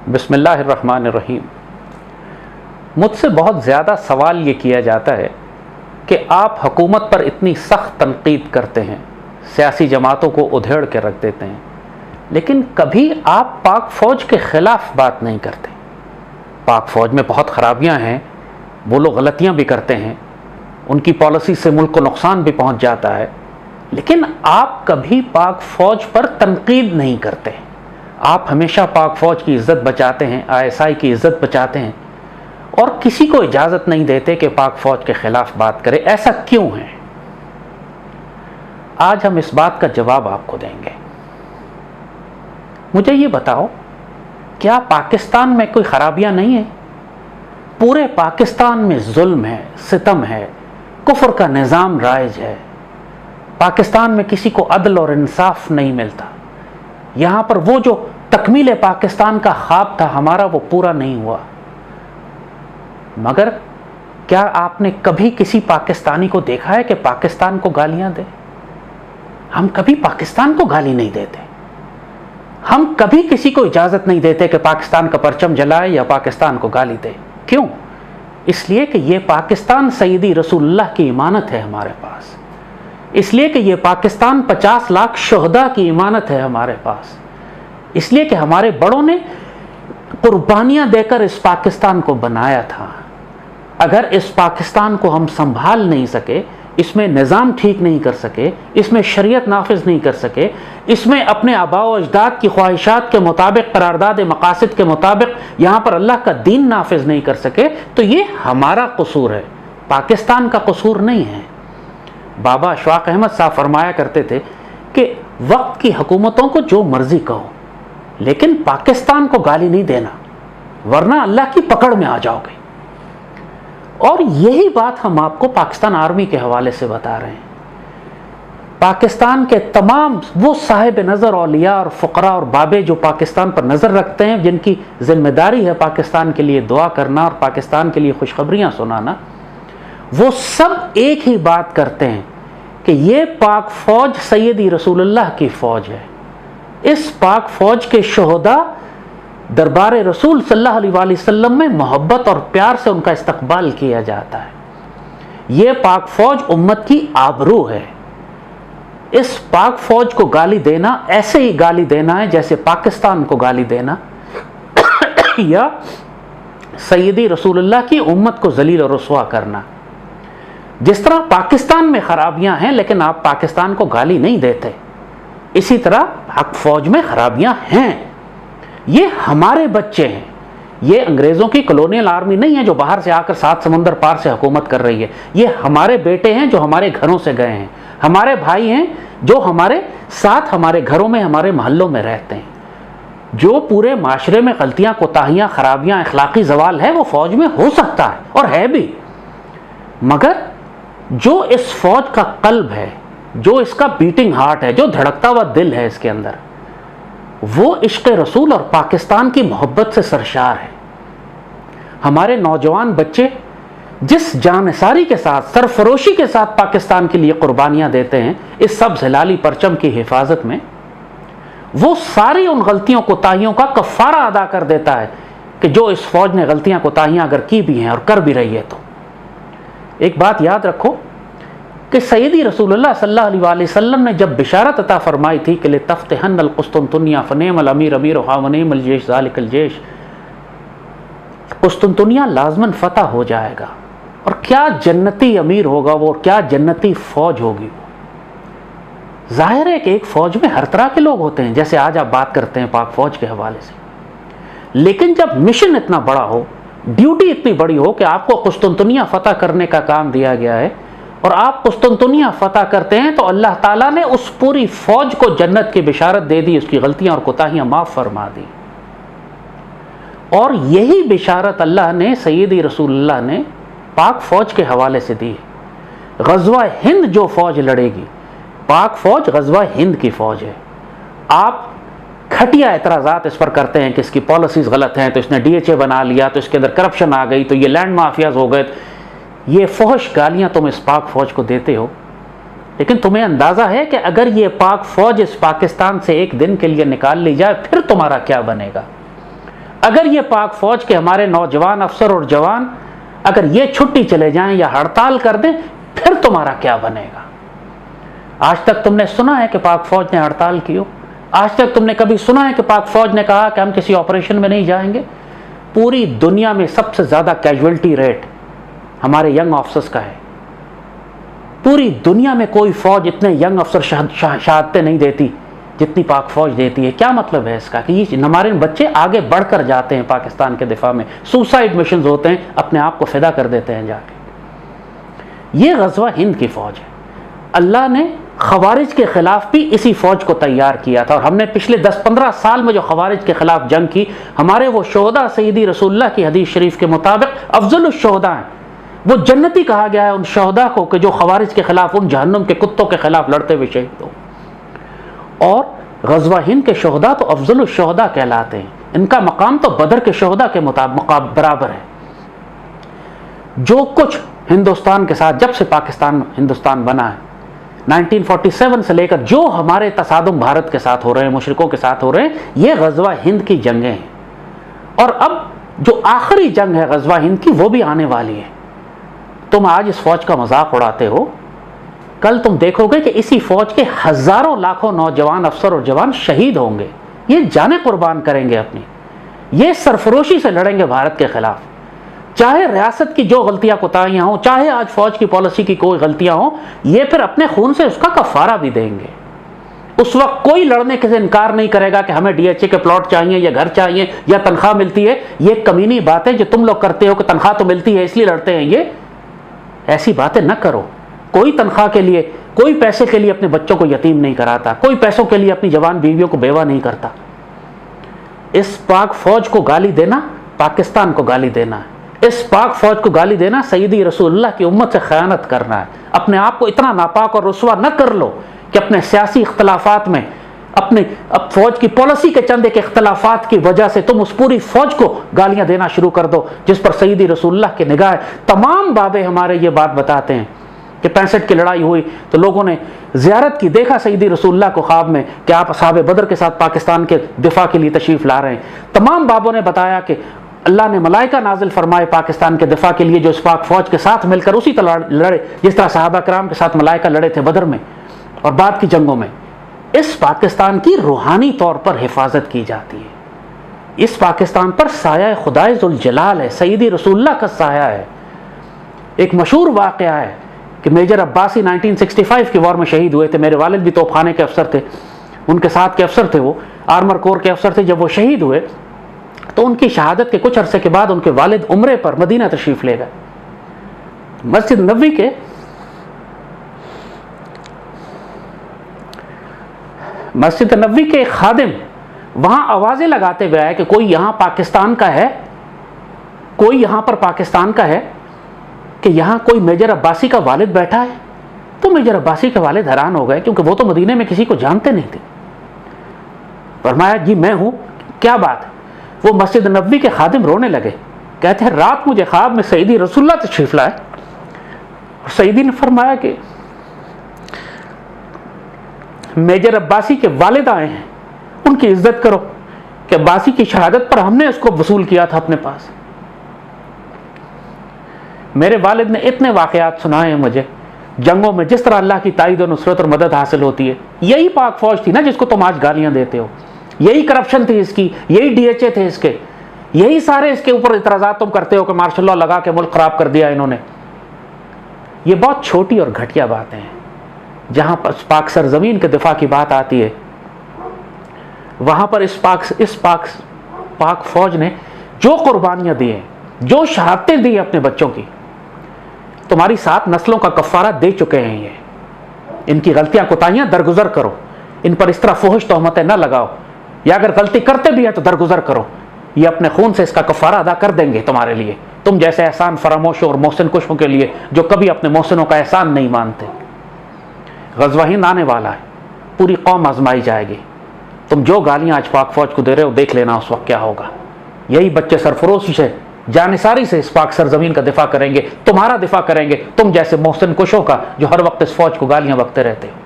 بسم اللہ الرحمن الرحیم۔ مجھ سے بہت زیادہ سوال یہ کیا جاتا ہے کہ آپ حکومت پر اتنی سخت تنقید کرتے ہیں، سیاسی جماعتوں کو ادھیڑ کے رکھ دیتے ہیں، لیکن کبھی آپ پاک فوج کے خلاف بات نہیں کرتے۔ پاک فوج میں بہت خرابیاں ہیں، وہ لوگ غلطیاں بھی کرتے ہیں، ان کی پالیسی سے ملک کو نقصان بھی پہنچ جاتا ہے، لیکن آپ کبھی پاک فوج پر تنقید نہیں کرتے۔ آپ ہمیشہ پاک فوج کی عزت بچاتے ہیں، ISI کی عزت بچاتے ہیں، اور کسی کو اجازت نہیں دیتے کہ پاک فوج کے خلاف بات کرے۔ ایسا کیوں ہے؟ آج ہم اس بات کا جواب آپ کو دیں گے۔ مجھے یہ بتاؤ، کیا پاکستان میں کوئی خرابیاں نہیں ہیں؟ پورے پاکستان میں ظلم ہے، ستم ہے، کفر کا نظام رائج ہے۔ پاکستان میں کسی کو عدل اور انصاف نہیں ملتا۔ یہاں پر وہ جو تکمیل پاکستان کا خواب تھا ہمارا، وہ پورا نہیں ہوا۔ مگر کیا آپ نے کبھی کسی پاکستانی کو دیکھا ہے کہ پاکستان کو گالیاں دے؟ ہم کبھی پاکستان کو گالی نہیں دیتے۔ ہم کبھی کسی کو اجازت نہیں دیتے کہ پاکستان کا پرچم جلائے یا پاکستان کو گالی دے۔ کیوں؟ اس لیے کہ یہ پاکستان سیدی رسول اللہ کی امانت ہے ہمارے پاس۔ اس لیے کہ یہ پاکستان 50 لاکھ شہداء کی امانت ہے ہمارے پاس۔ اس لیے کہ ہمارے بڑوں نے قربانیاں دے کر اس پاکستان کو بنایا تھا۔ اگر اس پاکستان کو ہم سنبھال نہیں سکے، اس میں نظام ٹھیک نہیں کر سکے، اس میں شریعت نافذ نہیں کر سکے، اس میں اپنے آباء و اجداد کی خواہشات کے مطابق، قرارداد مقاصد کے مطابق یہاں پر اللہ کا دین نافذ نہیں کر سکے، تو یہ ہمارا قصور ہے، پاکستان کا قصور نہیں ہے۔ بابا اشفاق احمد صاحب فرمایا کرتے تھے کہ وقت کی حکومتوں کو جو مرضی کہو، لیکن پاکستان کو گالی نہیں دینا، ورنہ اللہ کی پکڑ میں آ جاؤ گے۔ اور یہی بات ہم آپ کو پاکستان آرمی کے حوالے سے بتا رہے ہیں۔ پاکستان کے تمام وہ صاحب نظر اولیاء اور فقراء اور بابے جو پاکستان پر نظر رکھتے ہیں، جن کی ذمہ داری ہے پاکستان کے لیے دعا کرنا اور پاکستان کے لیے خوشخبریاں سنانا، وہ سب ایک ہی بات کرتے ہیں کہ یہ پاک فوج سیدی رسول اللہ کی فوج ہے۔ اس پاک فوج کے شہداء دربار رسول صلی اللہ علیہ وآلہ وسلم میں محبت اور پیار سے ان کا استقبال کیا جاتا ہے۔ یہ پاک فوج امت کی آبرو ہے۔ اس پاک فوج کو گالی دینا ایسے ہی گالی دینا ہے جیسے پاکستان کو گالی دینا یا سیدی رسول اللہ کی امت کو ذلیل و رسوا کرنا۔ جس طرح پاکستان میں خرابیاں ہیں لیکن آپ پاکستان کو گالی نہیں دیتے، اسی طرح پاک فوج میں خرابیاں ہیں۔ یہ ہمارے بچے ہیں، یہ انگریزوں کی کلونیل آرمی نہیں ہے جو باہر سے آ کر 7 سمندر پار سے حکومت کر رہی ہے۔ یہ ہمارے بیٹے ہیں جو ہمارے گھروں سے گئے ہیں، ہمارے بھائی ہیں جو ہمارے ساتھ ہمارے گھروں میں، ہمارے محلوں میں رہتے ہیں۔ جو پورے معاشرے میں غلطیاں، کوتاہیاں، خرابیاں، اخلاقی زوال ہے، وہ فوج میں ہو سکتا ہے اور ہے بھی، مگر جو اس فوج کا قلب ہے، جو اس کا بیٹنگ ہارٹ ہے، جو دھڑکتا ہوا دل ہے اس کے اندر، وہ عشق رسول اور پاکستان کی محبت سے سرشار ہے۔ ہمارے نوجوان بچے جس جانثاری کے ساتھ، سرفروشی کے ساتھ پاکستان کے لیے قربانیاں دیتے ہیں اس سبز ہلالی پرچم کی حفاظت میں، وہ ساری ان غلطیوں کوتاہیوں کا کفارہ ادا کر دیتا ہے کہ جو اس فوج نے غلطیاں کوتاہیاں اگر کی بھی ہیں اور کر بھی رہی ہے۔ تو ایک بات یاد رکھو کہ سیدی رسول اللہ صلی اللہ علیہ وآلہ وسلم نے جب بشارت عطا فرمائی تھی کہ لتفتحن القسطنطنیہ فنعم الامیر امیرھا ونعم الجیش ذالک الجیش، قسطنطنیہ لازماً فتح ہو جائے گا، اور کیا جنتی امیر ہوگا وہ، اور کیا جنتی فوج ہوگی وہ۔ ظاہر ہے کہ ایک فوج میں ہر طرح کے لوگ ہوتے ہیں، جیسے آج آپ بات کرتے ہیں پاک فوج کے حوالے سے، لیکن جب مشن اتنا بڑا ہو، ڈیوٹی اتنی بڑی ہو کہ آپ کو قسطنطنیہ فتح کرنے کا کام دیا گیا ہے، اور آپ قسطنطنیہ فتح کرتے ہیں، تو اللہ تعالیٰ نے اس پوری فوج کو جنت کی بشارت دے دی، اس کی غلطیاں اور کوتاہیاں معاف فرما دی۔ اور یہی بشارت اللہ نے، سیدی رسول اللہ نے پاک فوج کے حوالے سے دی ہے۔ غزوہ ہند جو فوج لڑے گی، پاک فوج غزوہ ہند کی فوج ہے۔ آپ کھٹیا اعتراضات اس پر کرتے ہیں کہ اس کی پالیسیز غلط ہیں، تو اس نے DHA بنا لیا، تو اس کے اندر کرپشن آ گئی، تو یہ لینڈ مافیاز ہو گئے۔ یہ فحش گالیاں تم اس پاک فوج کو دیتے ہو، لیکن تمہیں اندازہ ہے کہ اگر یہ پاک فوج اس پاکستان سے ایک دن کے لیے نکال لی جائے پھر تمہارا کیا بنے گا؟ اگر یہ پاک فوج کے ہمارے نوجوان افسر اور جوان اگر یہ چھٹی چلے جائیں یا ہڑتال کر دیں، پھر تمہارا کیا بنے گا؟ آج تک تم نے سنا ہے کہ پاک فوج نے ہڑتال کی ہو؟ آج تک تم نے کبھی سنا ہے کہ پاک فوج نے کہا کہ ہم کسی آپریشن میں نہیں جائیں گے؟ پوری دنیا میں سب سے زیادہ کیجویلٹی ریٹ ہمارے ینگ آفسرز کا ہے۔ پوری دنیا میں کوئی فوج اتنے ینگ افسر شہادتیں نہیں دیتی جتنی پاک فوج دیتی ہے۔ کیا مطلب ہے اس کا؟ کہ یہ ہمارے بچے آگے بڑھ کر جاتے ہیں پاکستان کے دفاع میں، سوسائڈ مشنز ہوتے ہیں، اپنے آپ کو فدا کر دیتے ہیں جا کے۔ یہ غزوہ ہند کی فوج ہے۔ اللہ نے خوارج کے خلاف بھی اسی فوج کو تیار کیا تھا، اور ہم نے پچھلے 10-15 سال میں جو خوارج کے خلاف جنگ کی، ہمارے وہ شہداء سیدی رسول اللہ کی حدیث شریف کے مطابق افضل الشہداء ہیں۔ وہ جنتی کہا گیا ہے ان شہداء کو کہ جو خوارج کے خلاف، ان جہنم کے کتوں کے خلاف لڑتے ہوئے شہید ہو۔ اور غزوہ ہند کے شہداء تو افضل الشہداء کہلاتے ہیں، ان کا مقام تو بدر کے شہداء کے برابر ہے۔ جو کچھ ہندوستان کے ساتھ، جب سے ہندوستان بنا ہے 1947 سے لے کر جو ہمارے تصادم بھارت کے ساتھ ہو رہے ہیں، مشرکوں کے ساتھ ہو رہے ہیں، یہ غزوہ ہند کی جنگیں ہیں۔ اور اب جو آخری جنگ ہے غزوہ ہند کی، وہ بھی آنے والی ہے۔ تم آج اس فوج کا مذاق اڑاتے ہو، کل تم دیکھو گے کہ اسی فوج کے ہزاروں لاکھوں نوجوان افسر اور جوان شہید ہوں گے، یہ جانیں قربان کریں گے اپنی، یہ سرفروشی سے لڑیں گے بھارت کے خلاف۔ چاہے ریاست کی جو غلطیاں کوتاہیاں ہوں، چاہے آج فوج کی پالیسی کی کوئی غلطیاں ہوں، یہ پھر اپنے خون سے اس کا کفارہ بھی دیں گے۔ اس وقت کوئی لڑنے سے انکار نہیں کرے گا کہ ہمیں ڈی ایچ اے کے پلاٹ چاہیے یا گھر چاہیے یا تنخواہ ملتی ہے۔ یہ کمینی باتیں جو تم لوگ کرتے ہو کہ تنخواہ تو ملتی ہے اس لیے لڑتے ہیں، یہ ایسی باتیں نہ کرو۔ کوئی تنخواہ کے لیے، کوئی پیسے کے لیے اپنے بچوں کو یتیم نہیں کراتا، کوئی پیسوں کے لیے اپنی جوان بیویوں کو بیوہ نہیں کرتا۔ اس پاک فوج کو گالی دینا پاکستان کو گالی دینا ہے، اس پاک فوج کو گالی دینا سیدی رسول اللہ کی امت سے خیانت کرنا ہے۔ اپنے آپ کو اتنا ناپاک اور رسوا نہ کر لو کہ اپنے سیاسی اختلافات میں، اپنے فوج کی پالیسی کے چند ایک اختلافات کی وجہ سے تم اس پوری فوج کو گالیاں دینا شروع کر دو جس پر سیدی رسول اللہ کی نگاہ ہے۔ تمام بابے ہمارے یہ بات بتاتے ہیں کہ 65 کی لڑائی ہوئی تو لوگوں نے زیارت کی، دیکھا سیدی رسول اللہ کو خواب میں کہ آپ اصحاب بدر کے ساتھ پاکستان کے دفاع کے لیے تشریف لا رہے ہیں۔ تمام بابوں نے بتایا کہ اللہ نے ملائکہ نازل فرمائے پاکستان کے دفاع کے لیے، جو اس پاک فوج کے ساتھ مل کر اسی طرح لڑے جس طرح صحابہ کرام کے ساتھ ملائکہ لڑے تھے بدر میں اور بعد کی جنگوں میں۔ اس پاکستان کی روحانی طور پر حفاظت کی جاتی ہے، اس پاکستان پر سایہ خدائے ذوالجلال ہے، سیدی رسول اللہ کا سایہ ہے۔ ایک مشہور واقعہ ہے کہ میجر عباسی 1965 کی وار میں شہید ہوئے تھے، میرے والد بھی توپ خانے کے افسر تھے، ان کے ساتھ کے افسر تھے، وہ آرمر کور کے افسر تھے۔ جب وہ شہید ہوئے تو ان کی شہادت کے کچھ عرصے کے بعد ان کے والد عمرے پر مدینہ تشریف لے گئے۔ مسجد نبوی کے ایک خادم وہاں آوازیں لگاتے ہوئے آئے کہ کوئی یہاں پاکستان کا ہے، کوئی یہاں پر پاکستان کا ہے کہ یہاں کوئی میجر عباسی کا والد بیٹھا ہے۔ تو میجر عباسی کے والد حیران ہو گئے کیونکہ وہ تو مدینے میں کسی کو جانتے نہیں تھے۔ فرمایا جی میں ہوں، کیا بات ہے؟ وہ مسجد نبوی کے خادم رونے لگے، کہتے ہیں رات مجھے خواب میں سیدی رسول اللہ تشریف لائے اور سیدی نے فرمایا کہ میجر عباسی کے والد آئے ہیں، ان کی عزت کرو کہ عباسی کی شہادت پر ہم نے اس کو وصول کیا تھا اپنے پاس۔ میرے والد نے اتنے واقعات سنائے ہیں مجھے جنگوں میں، جس طرح اللہ کی تائید و نصرت اور مدد حاصل ہوتی ہے۔ یہی پاک فوج تھی نا جس کو تم آج گالیاں دیتے ہو، یہی کرپشن تھی اس کی، یہی ڈی ایچ اے تھے اس کے، یہی سارے اس کے اوپر اعتراضات تم کرتے ہو کہ مارشل لاء لگا کے ملک خراب کر دیا انہوں نے۔ یہ بہت چھوٹی اور گھٹیا باتیں ہیں۔ جہاں پر پاک سرزمین کے دفاع کی بات آتی ہے، وہاں پر اس پاک فوج نے جو قربانیاں دی ہیں، جو شہادتیں دی اپنے بچوں کی، تمہاری 7 نسلوں کا کفارہ دے چکے ہیں۔ یہ ان کی غلطیاں کوتاہیاں درگزر کرو، ان پر اس طرح فحش تہمتیں نہ لگاؤ، یا اگر غلطی کرتے بھی ہیں تو درگزر کرو، یہ اپنے خون سے اس کا کفارہ ادا کر دیں گے تمہارے لیے، تم جیسے احسان فراموشوں اور محسن کشوں کے لیے جو کبھی اپنے محسنوں کا احسان نہیں مانتے۔ غزوہ ہند آنے والا ہے، پوری قوم آزمائی جائے گی۔ تم جو گالیاں آج پاک فوج کو دے رہے ہو، دیکھ لینا اس وقت کیا ہوگا۔ یہی بچے سرفروشی سے، جانثاری سے اس پاک سرزمین کا دفاع کریں گے، تمہارا دفاع کریں گے، تم جیسے محسن کشوں کا جو ہر وقت اس فوج کو گالیاں بکتے رہتے ہو۔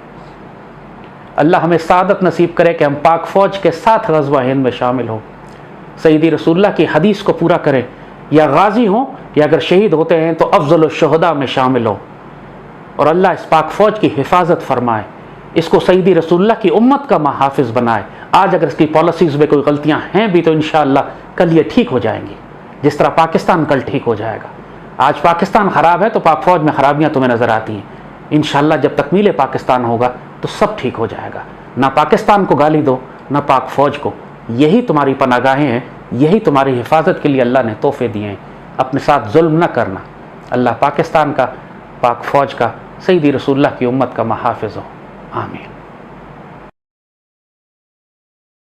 اللہ ہمیں سعادت نصیب کرے کہ ہم پاک فوج کے ساتھ غزوہ ہند میں شامل ہوں۔ سیدی رسول اللہ کی حدیث کو پورا کریں، یا غازی ہوں یا اگر شہید ہوتے ہیں تو افضل الشہداء میں شامل ہو، اور اللہ اس پاک فوج کی حفاظت فرمائے، اس کو سیدی رسول اللہ کی امت کا محافظ بنائے۔ آج اگر اس کی پالیسیز میں کوئی غلطیاں ہیں بھی تو انشاءاللہ کل یہ ٹھیک ہو جائیں گی، جس طرح پاکستان کل ٹھیک ہو جائے گا۔ آج پاکستان خراب ہے تو پاک فوج میں خرابیاں تمہیں نظر آتی ہیں، انشاءاللہ جب تکمیل پاکستان ہوگا تو سب ٹھیک ہو جائے گا۔ نہ پاکستان کو گالی دو نہ پاک فوج کو، یہی تمہاری پناہ گاہیں ہیں، یہی تمہاری حفاظت کے لیے اللہ نے تحفے دیے ہیں۔ اپنے ساتھ ظلم نہ کرنا۔ اللہ پاکستان کا، پاک فوج کا، سیدی رسول اللہ کی امت کا محافظ ہو، آمین۔